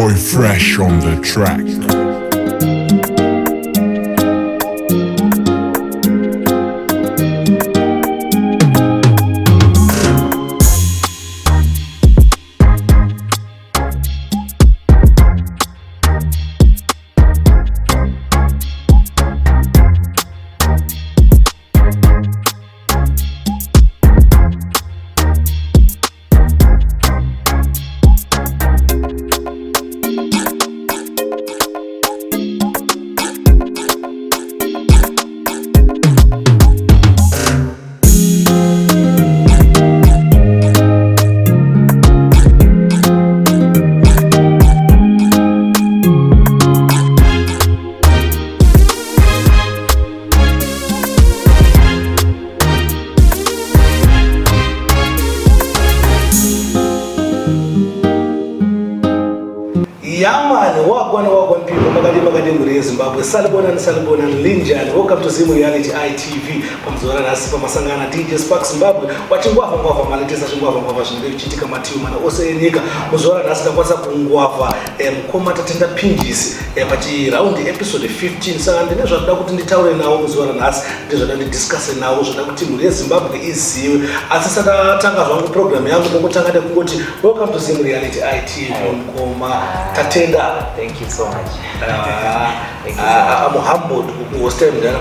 Boy Fresh on the track. Wagwan people magadi muri Zimbabwe salibona linjani. Welcome to Zimu Reality ITV pamzora nasi pamasangana DJ Spark Zimbabwe wachingwava maletesa chingwava zvinoda kuchitika mativi mana ose enyika muzora nasi takwanisa kungwava mukoma tatenda pinjisi pachiraundi episode 15 saka ndine zvatoda kuti nditaure nawo muzora nasi ndizvoda ndidiscusse nawo zvoda kuti mhuri yeZimbabwe izive. Asi satatanga zvangu program yangu ndongotanga nekungoti welcome to Zimu Reality ITV mukoma tatenda. Thank you so much. I'm humbled to host mdara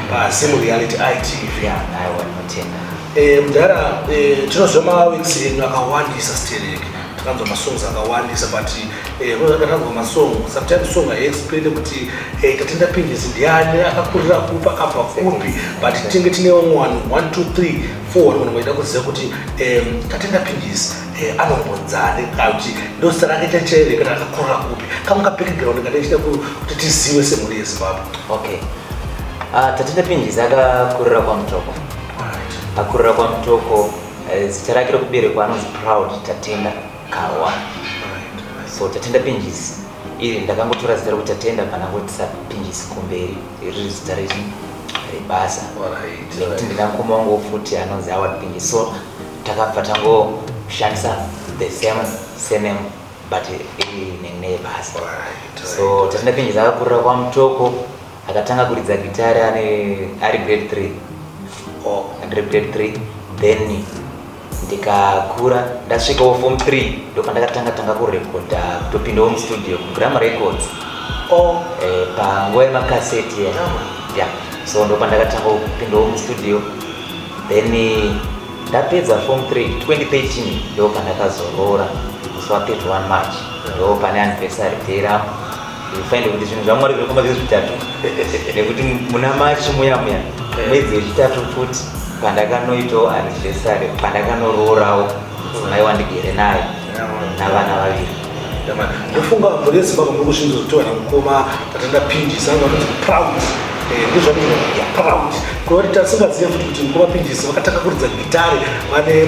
pa Zimu Reality ITV. Yeah, I want to mdara tinozvoma weeks akawandisa stereke takanzwa masongs akawandisa but unokanzwa masong sometimes song explain kuti tatenda pinjisi ndiani akakurira kupa kabva kupi but tinge tine 1 2 3 4 unoita kuziva kuti tatenda pinjisi anombonzane kuti ndosara akachachaire kana akakurira kupi kamuka background kana ichida kuti tizive semhuri yeZimbabwe. Okay. Tatenda pinjisi akakurira kwaMutoko. Akurira kwaMutoko zita rake rokuberekwa anonzi Proud Tatenda Kawa. So tatenda pinjisi iri ndakangotora zita rokuti tatenda kana ngotisa pinjisi kumberi riri zita rebasa. Nekuti ndinamukoma wangu futi anonzi Howard Pinjisi. So takabva tangoshandisa the same but iri basa. So tatenda pinjisi akakurira kwaMutoko akatanga kuridza gitari ari grade 3. Grade 3 then ndikakura ndasvikawo form 3 ndopandakatanga kurekoda kutopindawo mustudio kuGrama Records panguva yemakaseti yeah. So ndopandakatanga kupindawo mustudio then ndapedza form 3 2013 ndopandakazorora musi wa 31 March ndopane anniversary teira ifainde kuti zvinhu zvamwari zvirikomba zviri zvitatu nekuti muna March muya mwedzi wechitatu futi pandakanoitawo anniversary pandakanororawo mai wandigere naye navana vaviri. Ndofunga mhuri yeZimbabwe muri kuzvinzotora mukoma tatenda pinjisi anga kuti proud ndizvati proud kuti tasingazive kuti mukoma pinjisi vakataka kuridza gitari vane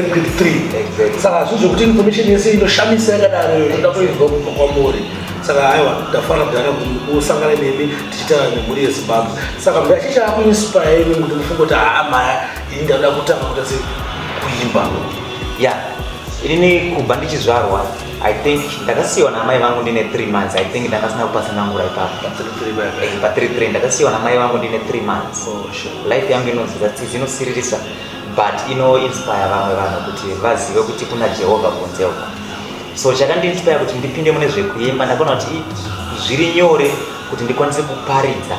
grade 3 saka zvinhu zvokuti information yese inoshamisa yakadaro ndoda kuibva kubva kwamuri. Saka aiwa ndafara mdara kusangana nemi tichitaura nemhuri yeZimbabwe. Saka mndu achicha akuinspire imi kuti mufunge kuti maya ini ndauda kutanga kuti kuimba. Yeah, inini kubva ndichizvarwa I think ndakasiyiwa namai vangu ndine 3 months. I think ndakasina kupasanangura ipapo pa 3 ndakasiyiwa namai vangu ndine 3 months. Life yangu inosiririsa but inoinspire vamwe vanhu kuti vazive kuti kuna Jehovha kunze uko. So chakandinspire kuti ndipinde mune zvekuimba ndakaona kuti zviri nyore kuti ndikwanise kuparidza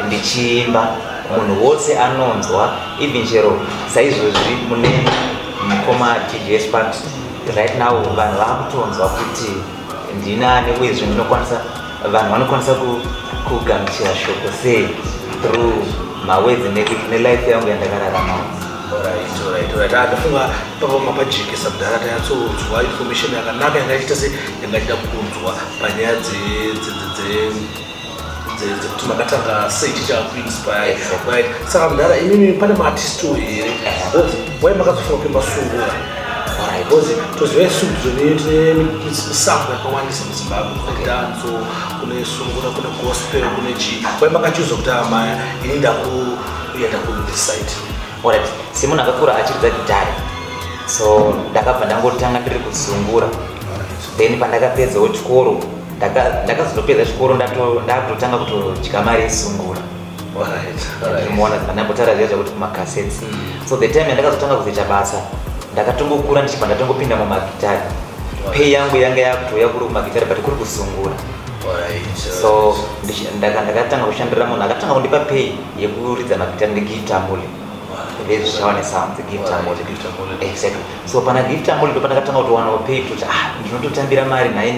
ndichiimba munhu wose anonzwa even chero saizvozvi mune mukoma DJ Spark right now vanhu vakutonzwa kuti ndinani uyezve ndinokwanisa vanhu vanokwanisa kugamuchira shoko sei through mawords nelife yangu yandakararama. Alright. Ndafunga papa mapajikisa mdara tayatsodzwa information yakanaka yangaita se yangachida kunzwa panyaya dzekuti makatanga sei chichakuinspire right. Saka mdara imimi pane maartistu here wai makazofunga kuimba sungura because toziva studio tine misambo yakawandisa muZimbabwe kune danzo kune sungura kune gospel kune chi wai makachuza kuti amaya ini ndakuenda kuthesite. Alright, simunhu akakura achiridza gitari so ndakabva ndangotanga ndiri kuzungura then pandakapedzawo chikoro ndakazotopedza chikoro ndakutotanga kutodya mari yesungura. Muona ndambotaraziva zvakuti kumakaseti. So the time yandakazotanga kuzoita basa ndakatongokura ndichibva ndatongopinda mumagitari. Pay yangu yanga yakutouya kuri kumagitari but kuri kusungura. So ndakatanga kushandira munhu akatanga kundipa pay yekuridza magitari neGift Amuli. Vezvishawane sounds Gift Amuli. Exactly. So pana Gift Amuli ndo pandakatanga kutowanawo pay kuti ndinototambira mari naye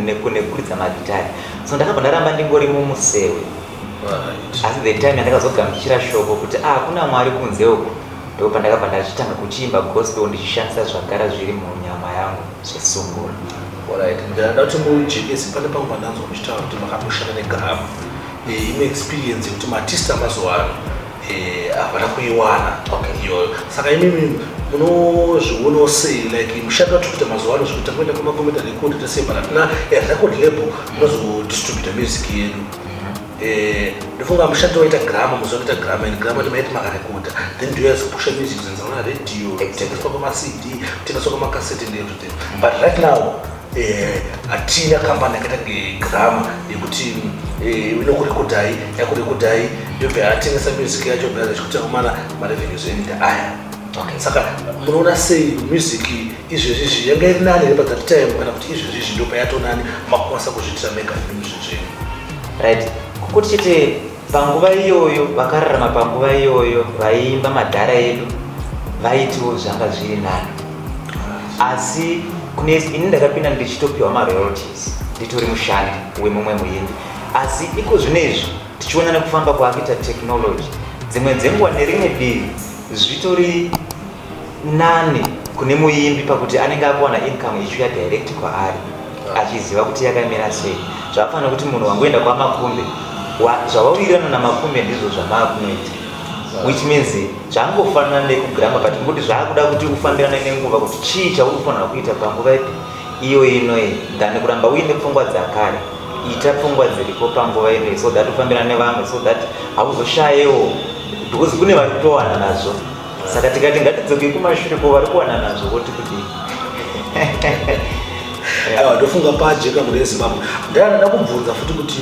nekuridza magitari. So ndakabva ndaramba ndingori mumusewe. Asi the time yandakazogamuchira shoko kuti kuna mwari kunze uku ndo pandakabva ndachitanga kuchimba gospel ndichishandisa zvagara zviri munyama yangu zvesungura. Ndada kuti mujekesi pane pamwe pandanzwa muchitaura kuti makatoshanda neGrama. Ine experience yekuti maartist amazuva ano havana kuiwana iyoyo. Saka imimi munozvionawo sei like mushando wacho kuita mazuva ano zvekuita kuenda kumakombiyuta record tesei pana tina record label munozodistributa music yedu. Ndofunga mushando waita Grama muzoita Grama and Grama ndimaiti makarekoda then do you pusha music zenzaona radio kutengeswa kwama-CD kutengeswa kwama-cassette ndezvo. But right now hatina kambani yakaita ngeGrama yekuti inokurekodhai yakurekodhai yobva yatengesa music yacho bva zvichikuita kumana marevenues enoita aya. Saka munoona sei music izvezvizvi yanga iri nani here that time kana kuti izvezvizvi ndo payatonani makwanisa kuzviitira mega films zvenyu? Right. Kuti chete panguva iyoyo vakararama panguva iyoyo vaimba madhara edu vaitiwo zvanga zviri nani. Asi kune ini ndakapinda ndichitopiwa maroyalties nditori mushandi wemumwe muimbi. Asi iko zvinezvi tichiona nekufamba kwakuita technology dzimwe dzenguva nerimwe divi zvitori nani kune muimbi pakuti anenge akuwana income ichiuya direct kwaari achiziva kuti yakamira sei. Zvakafanira kuti munhu wangoenda kwamakumbe zvavawirirana namakumbe ndizvo zvamaakunoita, which means zvangofanana nekuGrama but ngoti zvaakuda kuti ufambirane nenguva kuti chii chauri kufanira kuita panguva iyo inoyi than kuramba uine pfungwa dzakare. Ita pfungwa dziripo panguva inoyi so that ufambirane nevamwe so that hauzoshayewo because kune vari kutowana nazvo. Saka tikati ngatidzokei kumashure ko vari kuwana nazvo voti kudii. Ndofunga pajeka muri eZimbabwe ndada kubvunza futi kuti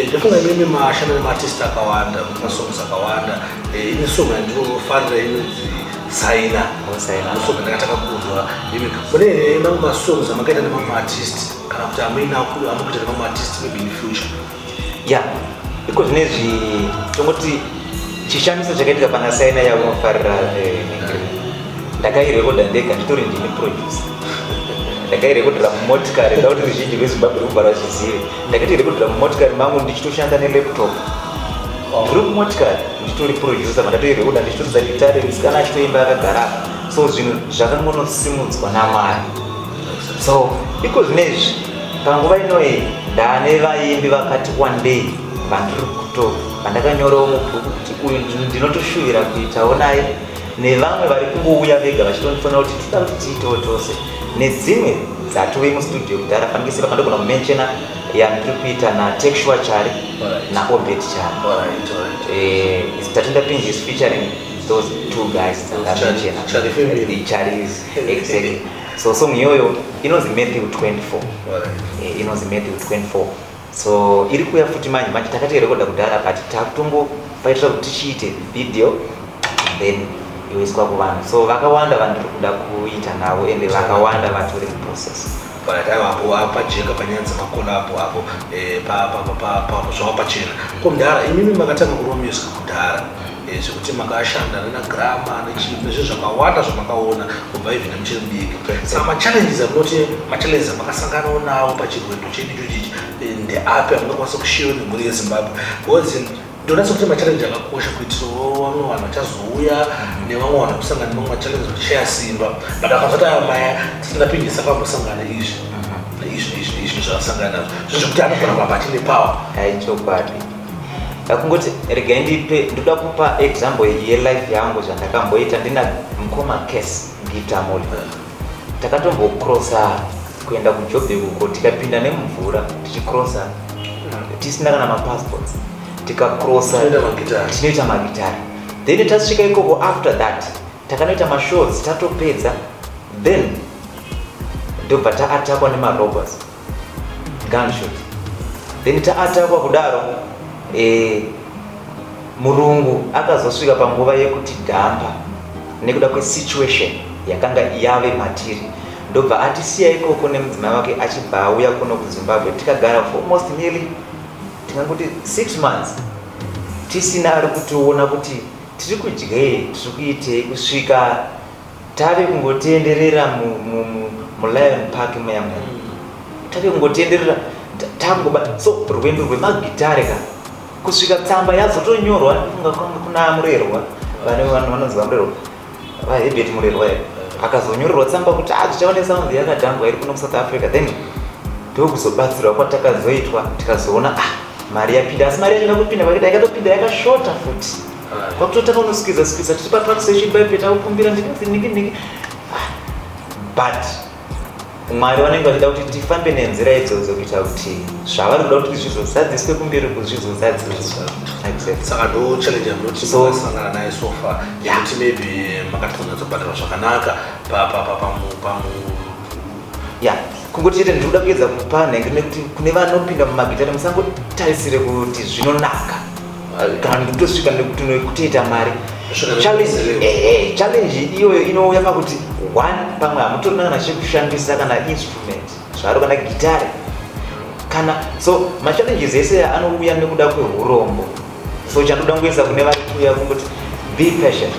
ndofunga imimi mashanda nemaartist akawanda masongs akawanda. Ine song yandinofarira inonzi Saina. Song ndakataka kunzwa imi mune mamwe masongs amakaita nemamwe artist kana kuti amweni amukuita nemamwe artist maybe in future? Iko zvinezvi tongoti chishamiso chakaitika pana Saina yaunofarira ndakairekoda ndega nditori ndini producer. Ndakairekodera mumotikari ndauti ruzhinji rweZimbabwe rubva zvizive. Ndakairekodera mumotikari mangu ndichitoshanda nelaptop. Ndiri mumotikari ndichitori producer mandatoirekoda ndichitoridza gitare musikana achitoimba akagara. So zvinhu zvakangonosimudzwa namari. So iko zvinezvi panguva inoyi ndane vaimbi vakati wandei vandiri vandakanyorawo mubhuku kuti uyu ndinotoshuvira kuitawo naye nevamwe vari kungouya vega vachitondifonera kuti toda kuti tiitewo tose nedzimwe dzatove mustudio kudhara fanekisira pandogona kumenchena yandiri kuita naTexture Chari naObet Chari. Tatinda Pinji is featuring those two guys dzandamenchena Charis exactly. So song iyoyo inonzi Matthew 24. Inonzi Matthew 24. So iri kuya futi manje takatirekoda kudhara but takutongofaitira kuti tichiite video then yoiswa kuvanhu. So vakawanda vanhu tiri kuda kuita navo ende vakawanda vatori muprocess. Pajeka panyanza makolabo apo zvavapachena komudhara imimi makatanga kurova music kudhara zvekuti makashanda neGrama nezvinhu zvakawanda zvamakaona kubva even muchiri mudiki. Saka machallenges amunoti machallenges amakasanganawo nawo pachirwendo chedu ichochichi ndeapi amungakwanisa kushiyiwa nemhuri yeZimbabwe? Because ndonatsa kuti machallenges akakosha kuitirawo vamwe vanhu vachazouya nevamwe vanhu kusangana nemamwe machallenges vachishaya simba but akazoti aya maya tisingapindisa pambosangana izvi zvavasangana nazvo zvezvekuti anogona kuramba achine power. Chokwadi akungoti regai ndipe ndoda kupa example yelife yangu zvandakamboita ndina mukoma case Gift Amuli. Takatombokurosa kuenda kuJoburg uko tikapinda nemumvura tichikrosa tisina kana mapassports tikakrosa tinoita magitari then tasvika ikoko. After that takanoita mashows tatopedza then ndobva taatakwa nemarobas gunshot, then taatakwa kudaro murungu akazosvika panguva yekuti dhamba nekuda kwesituation yakanga yave matiri, ndobva atisiya ikoko nemudzimai wake achibva auya kuno kuZimbabwe. Tikagara for almost nearly tingangoti 6 months tisina ari kutiona kuti tiri kudyei, tiri kuitei, kusvika tave kungotenderera muLion Park muyamwe, tave kungotenderera tangoba. So rwendo rwemagitare ka kusvika tsamba yazotonyorwa, funga kuna murerwa vanhu vanonzi vamurerwa vaHebert Murerwa akazonyorerwa tsamba kuti zvichaona sound yakadhangwa iri kuno kuSouth Africa. Then ndokuzobatsirwa kwatakazoitwa, tikazoona mari yapinda, asi mari yachina kupinda pakati yakatopinda yakashota futi, kwakutotanga unosikidza tiri patrackstation paipe takukumbira ndiniki but Mwari vanenge vachida kuti tifambe nenzira idzodzo kuita kuti zvavari kuda kuti zvizozadziswe kumberi kuzvizozadziswa. Saka ndo challenge yamunotisangana naye so far yekuti maybe makati kunyatsobhadhara zvakanaka kungoti chete ndikuda kuedza kupa nhengo nekuti kune vanopinda mumagitare musangotarisire kuti zvinonaka kana kutosvika nekutoita mari. Challenge iyoyo inouya pakuti one, pamwe hamutorina kana chekushandisa kana instrument zvaro kana gitare kana so machallenges ese anouya nekuda kweurombo. So chandoda kuisa kune vari kuuya kungoti be patient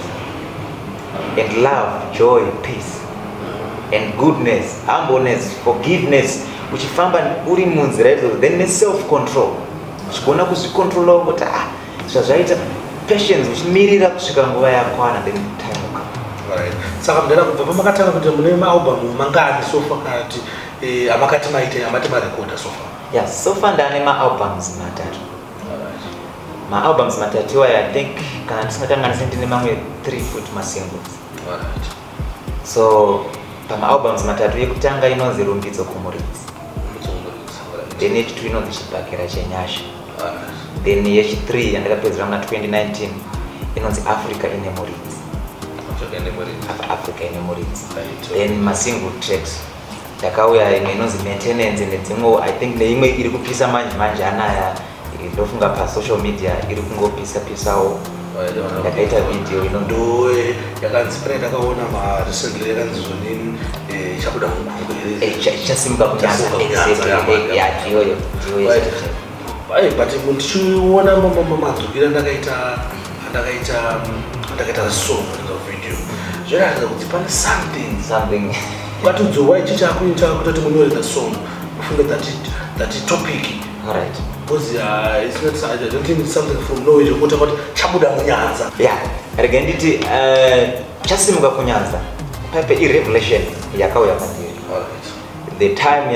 and love, joy, peace and goodness, humbleness, forgiveness, uchifamba uri munzira idzodzo, then self control, uchigona kuzvicontrola kuti zvazvaita patience, uchimirira kusvika nguva yakwana, then time will come. Right. Saka mudada kubva pamakatanga kuti mune maalbum mangani so far kati amakati maite amati marecorda so far? Yes, so far ndane maalbums matatu. Maalbums matatu I think kana tisingatanganise ndine mamwe 3 foot masingles. So pamaalbums matatu yekutanga inonzi Rumbidzo Kumuridzi, then yechitatu inonzi Chibhakera Chenyasha, then yechi3 yandakapedzera muna 2019 inonzi Africa ine Muridzi. Africa ine Muridzi. Then masingle tracks yakauya imwe inonzi Maintenance nedzimwe I think neimwe iri kupisa manje anaya ndofunga pasocial media iri kungopisawo. Ndakaita video ndo yakanzipira takaona recently yakanzi zonini chabuda mukungu chasimuka kunyaza ndiyoyo but ndichiona madzukira ndakaita song video zvoratidza kuti pane something kwatidzowa ichi chakuita kutoti munyorera song ufunge that topic. Alright. Because it's not, I don't think it's something from nowhere. What about chabuda munyanza? Yeah. Rega nditi chasimuka kunyanza paipe revelation yakauya pandiri. The time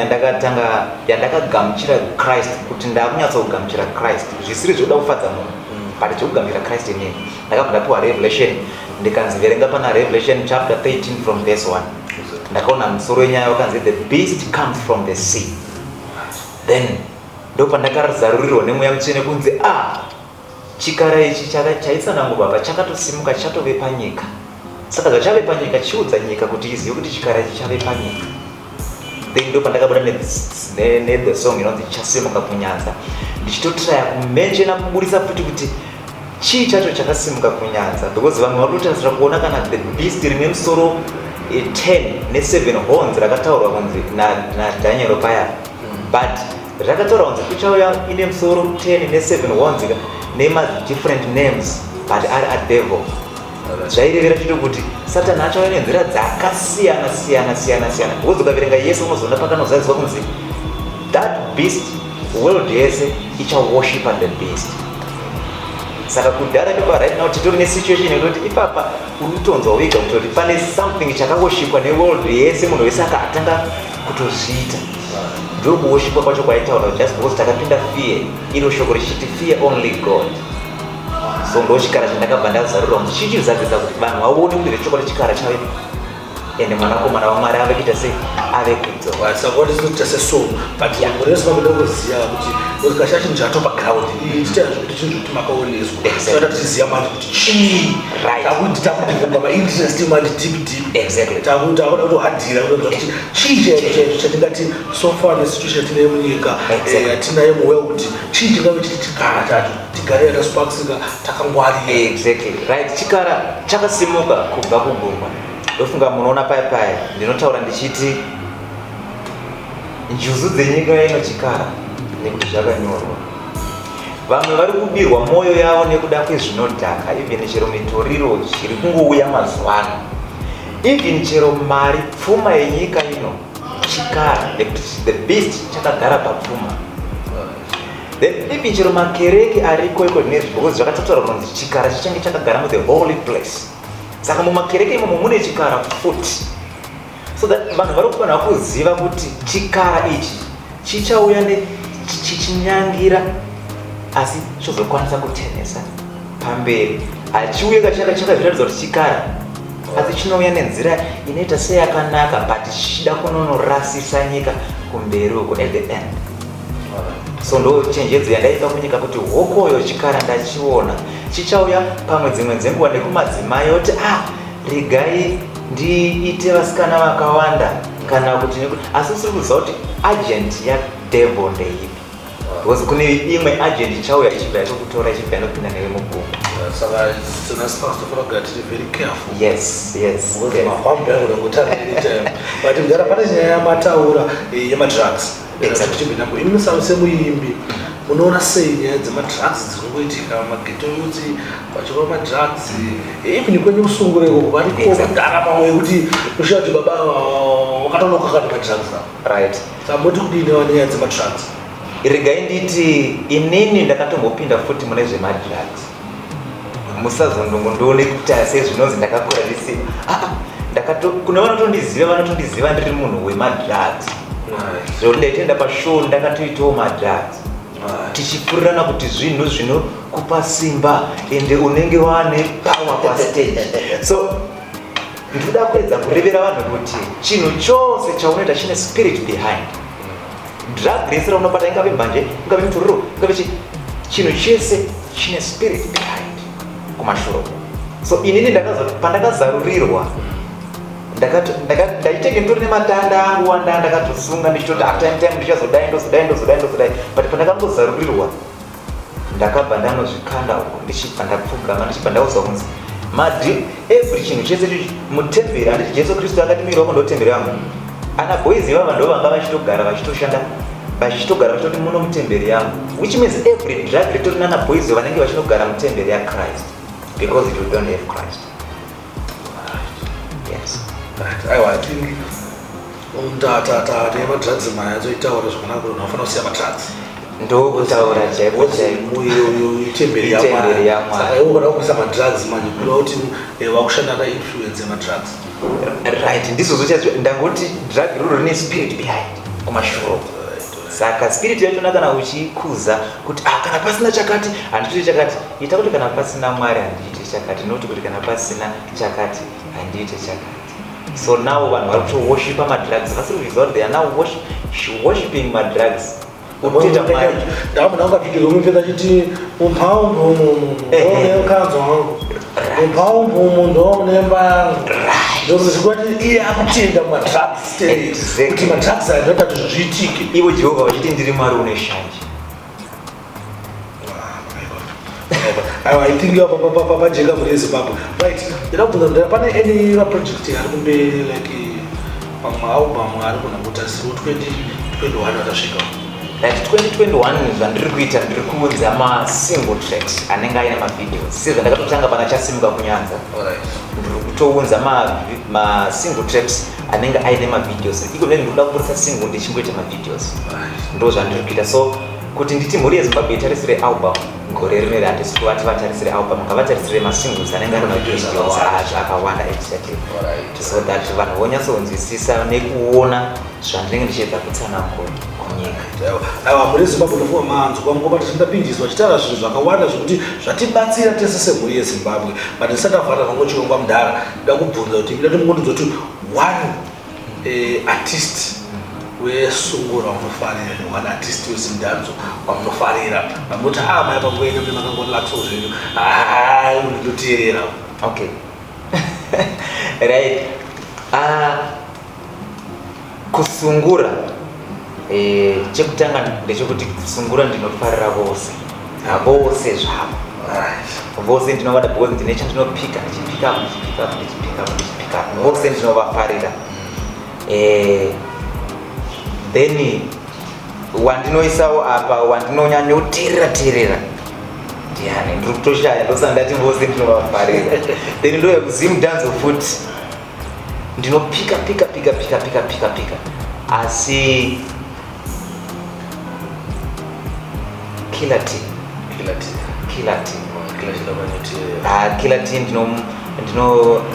yandakagamuchira Christ, kuti ndakunyatsokugamuchira Christ zvisiri zvoda kufadza munhu but chokugamuchira Christ inini ndakabva ndapiwa revelation ndikanzi verenga pana Revelation chapter 13 from verse 1. Ndakaona musoro wenyaya wakanzi the beast comes from the sea. Then ndopandakazarurirwa nemweya mutsvene kunzi chikara ichi chaitsanangurwa apa chakatosimuka chatove panyika. Saka zvachave panyika chiudza nyika kuti izive kuti chikara ichi chave panyika. Then ndopandakabuda the song inonzi chasimuka kunyanza, ndichitotraya kumenshena kuburisa futi kuti chii chacho chakasimuka kunyanza, because vamwe vanotarisira kuona kana the beast rine musoro 10 ne7 horns rakataurwa kunzi naDaniel paya, but rakataura kunzi kuchauya ine musoro 10 ne7 horns nema different names but ari adevil. Zvairevera chito kuti Satan achauya nenzira dzakasiyana siyana because ukaverenga Yesu unozoona pakanozadziswa kunzi that beast world yese ichaworshipa the beast. Saka kudhara ndipo right now titori nesituation yekuti ipapa unotonzwa wega kuti pane something chakawoshipwa neworld yese, munhu wese akatanga kutozviita. Ndio kuwoshipwa kwacho kwaitaura just because takapinda fear, iro shoko richiti fear only God. So ndo chikara chandakabva ndazarura kuti chichizadzisa kuti vanhu vaone kuti chokora chikara chave ende mwanakomana waMwari ave kuita sei, ave kudzorwa. Saka kuti zvinoita sesono but murezi vanoda kuziva kuti kasha chinhu chatopa ground tichaita kuti chinhu kuti makaoneswa saka tichiziva manje kuti chii takuti mainterest manje deep takuda kutohadhira kuti chii chaicho chatingati so far nesituation yatinayo munyika yatinayo muworld chii chingave chiti chikara chacho tigare tasparksika takangwarira. Exactly right. Chikara chakasimuka kubva kugungwa. Ndofunga munoona paya ndinotaura ndichiti njuzu dzenyika ino chikara nekuti zvakanyorwa. Vamwe vari kubirwa mwoyo yavo nekuda kwezvinodhaka, even chero mitoriro zviri kungouya mazuva ano, even chero mari pfuma yenyika ino chikara, nekuti the beast chakagara papfuma. Then even chero makereke ariko iko because zvakataura kunzi chikara chichange chakagara mu the holy place. Saka mumakereke imomo mune chikara futi. So that vanhu vari kufanira kuziva kuti chikara ichi chichauya chichinyangira asi chozokwanisa kutenesa pamberi. Hachiuye chakazviratidza kuti chikara asi chinouya nenzira inoita seyakanaka but chichida kunonorasisa nyika kumberi uko at the end. So ndo chenjedzo yandaipa munyika kuti hokoyo chikara ndachiona chichauya pamwe dzimwe dzenguva nekumadzimai oti regai ndiite vasikana vakawanda kana kuti asi siri kuziva kuti agent yadevil ndeipi because kune imwe agent ichauya ichibva yatokutora ichibva yanopinda newe mugungwa. Saka tinasipasitofana kugara tiri very careful. Yes mafambo anoda kutariita but mudara pane nyaya yamataura yemadrugs chimbinapo ini semuimbi munoona sei nyaya dzemadrugs dzinongoitika mageto yuti vachirova madrugs even kwenye kusungureko varikudara pamwe yekuti kushiya kuti baba wakatonoka kana madrugs right. Saka moti kudini wanyaya dzemadrugs. Regai nditi inini ndakatombopinda futi mune zvemadrugs, musazondongondoone kuti sezvinonzi ndakakura ndisiva kune vanotondiziva ndiri munhu wemadrugs. Zvekuti ndaitoenda pashow ndakatoitawo madrugs tichipurirana kuti zvinhu zvinokupa simba ende unenge wane power pastage. So ndinoda kuedza kurevera vanhu kuti chinhu chose chaunoita chine spirit behind. Drug rese raunobata ingave mbanje ingave mitoriro ingave chinhu chese chine spirit behind kumashuro. So inini pandakazarurirwa ndaitenge ndori nematanda angu wanda ndakatosunga ndichitoti time ndichazodai ndozodai but pandakangozarurirwa ndakabva ndanozvikanda uko ndichibva ndapfugama ndichibva ndauzwa kunzi every chinhu chese mutemberi handiti Jesu Kristu akatimirawo kundotemberi vangu ana boys ivava ndo vanga vachitogara vachitoshanda vachitogara vachitoti muno mutemberi yangu, which means every drug ritori nana boys vanenge vachitogara mutemberi yaChrist because you don't have Christ. Yes. I think nemadrugs maya azoitaura zvakanaka kuti unofanira kusiya madrugs ndokutaura chaipo itemberi yaMwari. Saka iwe ukada kuisa madrugs manje kuda kuti vakushanda influence yemadrugs. Right, ndizvo ndangoti drug ruro rine spirit behind kumashuro. Saka spirit yacho kana uchikuza kuti kana pasina chakati handiti chakati, ita kuti kana pasina Mwari handiti chakati, noti kuti kana pasina chakati handiti chakati. So now vanhu vari kutoworshipa madrugs vasiri kuziva kuti they are now worshipping madrugs. Ndamuna video umupedza chiti umphaumbu ndone mukadzi wangu umphaumbu ndone mba ndokuti zvikwati iye akutenda madrugs kuti madrugs anoita kuti zviitike. Ivo Jehovha vachiti ndiri Mwari une shanje. I think pajeka muri Zimbabwe. Right. Ndakabvunza pane any project ari kumberi like mamwe album ari kuna kuti 2021 atasvika. Like 2021 zvandiri kuita ndiri kuunza single tracks anenge aine videos. Sezvo ndakatotanga pana chasimuka kunyanza. Ndiri kutounza single tracks anenge aine videos. Iko ndiri kuda kuburisa single ndichingoita videos. Ndo zvandiri kuita. So kuti nditi mhuri yeZimbabwe itarisire album gore rimwe handisi kuvati vatarisire album ngavatarisire masingles anenge ane videos akawanda exactly. So that vanhu vonyatsonzwisisa nekuona zvandinenge ndichiedza kutsanangura. kunyika. Awa muri Zimbabwe ndofuwa manzo kwamgoba tichindapinjiswa chitara zvinhu zvakawanda zvekuti zvatibatsira tese semhuri yeZimbabwe. But ndisatavhara kango chirongwa mudhara nda kubvunza kuti ndati mungondidzo kuti one artist wesungura unofarira one artist wezindanzo wamunofarira vamoti maya pamwene mbe makangolakso zvenyu unondoteerera. Okay. Right. Kusungura chekutanga ndechekuti kusungura ndinofarira vose zvavo vose ndinovada because ndine chandinopika ndichipika vose ndinovafarira. Then wandinoisawo apa wandinonyanyoteerera ndiani ndiri kutoshaya ndosana ndati vose ndinovafarira. Then ndo yekuzimu dhanzo futi ndinopika asi killer team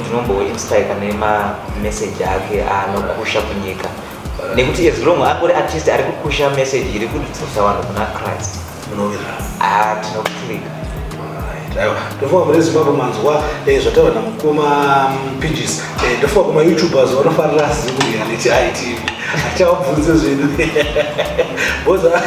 ndinomboinspire nema message ake anokusha kunyika nekuti as long angori artist ari kukusha message iri kudzosa vanhu kuna Christ tinoklika. Ndofunga muri Zimbabwe manzwa zvataura namukoma Pinjis ndofunga kuma YouTubers vanofarira zimu reality ITV achavabvunze zvinhu boza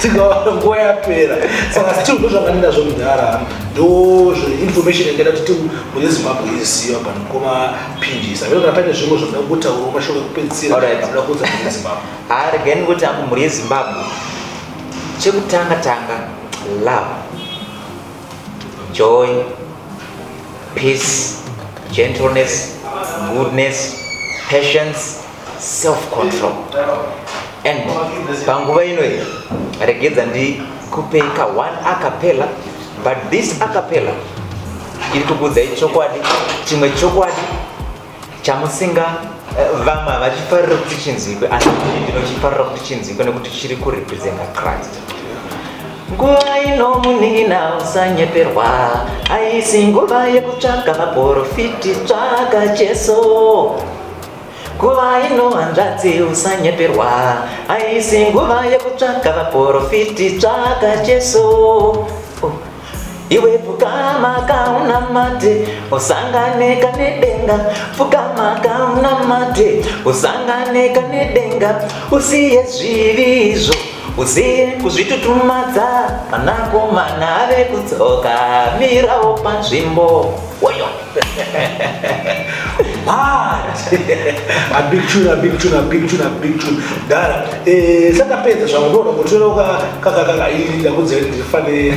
tikaona nguva yapera saka still ndozvakanindazvo mudhara ndozveinformation yangaida kuti muri Zimbabwe iziva panokoma Pinjis aveo kana paine zvimwe zvoda kutaura mashoko ekupedzisira zvinoda kuudza muri Zimbabwe. Regai kuti angu muri Zimbabwe chekutanga love, joy, peace, gentleness, goodness, patience, self-control. And panguva inoi regedza ndikupeka one acapella, but this acapella iri kukudzai chokwadi, chimwe chokwadi chamusinga vamwe vachifarira kuti chinzikwe asi ndinochifarira kuti chinzikwe nekuti chiri kurepresenta Christ. Nguva ino munina usanyeperwa, haisi nguva yekutsvaka vaprofiti, tsvaka Jesu. Nguva ino hanzvadzi usanyeperwa, haisi nguva yekutsvaka vaprofiti, tsvaka Jesu. Iwe pfukama kaunamate usanganeka nedenga, pfukama kaunamate usanganeka nedenga, usiye zvivizvo uziye kuzvitutumadza, vanakomana ave kudzoka mirawo panzvimbo oyo. A big tune. Dara, sakapedza zvamunoda kutora kaka ili ndakudze ndifane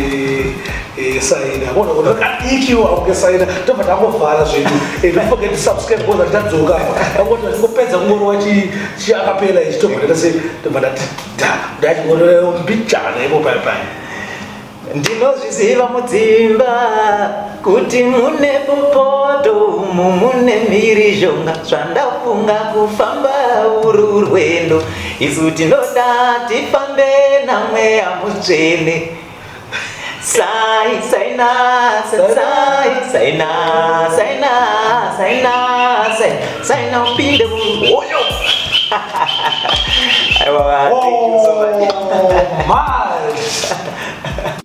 saina. Bona kuti ikiwa ungesaina tobva tangovhara zvedu. Don't forget to subscribe because ndadzoka. Ngoti ndikopedza ngoro wachi akapela ichi tobva ndase tobva ndati ngoro mbichana ipo pai. Ndinozviziva mudzimba kuti mune popoto mune mhirizhonga, zvandafunga kufamba uri urwendo, isu tinoda tifambe namweya mutsvene. Saina upinde oyo. Thank you so much.